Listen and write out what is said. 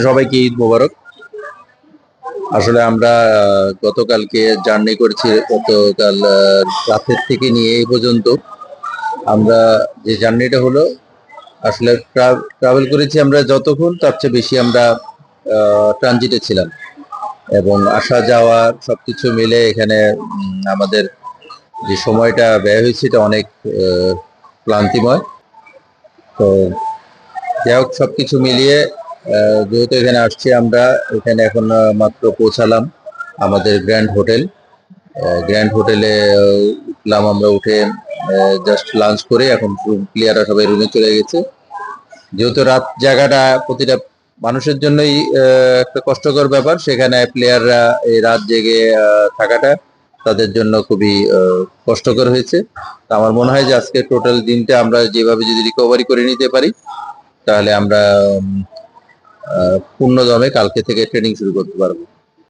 সবাইকে ঈদ মোবারক। আসলে আমরা গতকালকে জার্নি করেছি, গতকাল রাতের থেকে নিয়ে এই পর্যন্ত আমরা যে জার্নিটা হলো, আসলে ট্রাভেল করেছি আমরা যতক্ষণ, তার চেয়ে বেশি আমরা ট্রানজিটে ছিলাম, এবং আসা যাওয়া সবকিছু মিলে এখানে আমাদের যে সময়টা ব্যয় হয়েছে এটা অনেক ক্লান্তিময়। তো যাই হোক, সবকিছু মিলিয়ে যেহেতু এখানে আসছি আমরা, এখানে এখন মাত্র পৌঁছালাম আমাদের গ্র্যান্ড হোটেলে উঠলাম আমরা। উঠে জাস্ট লাঞ্চ করে এখন রুম ক্লিয়াররা সবাই রুমে চলে গেছে। যেহেতু রাত জায়গাটা প্রতিটা মানুষের জন্যই একটা কষ্টকর ব্যাপার, সেখানে প্লেয়াররা এই রাত জেগে থাকাটা তাদের জন্য খুবই কষ্টকর হয়েছে। তো আমার মনে হয় যে আজকে টোটাল দিনটা আমরা যেভাবে যদি রিকভারি করে নিতে পারি, তাহলে আমরা পূর্ণ দমে কালকে থেকে ট্রেনিং শুরু করতে পারবো।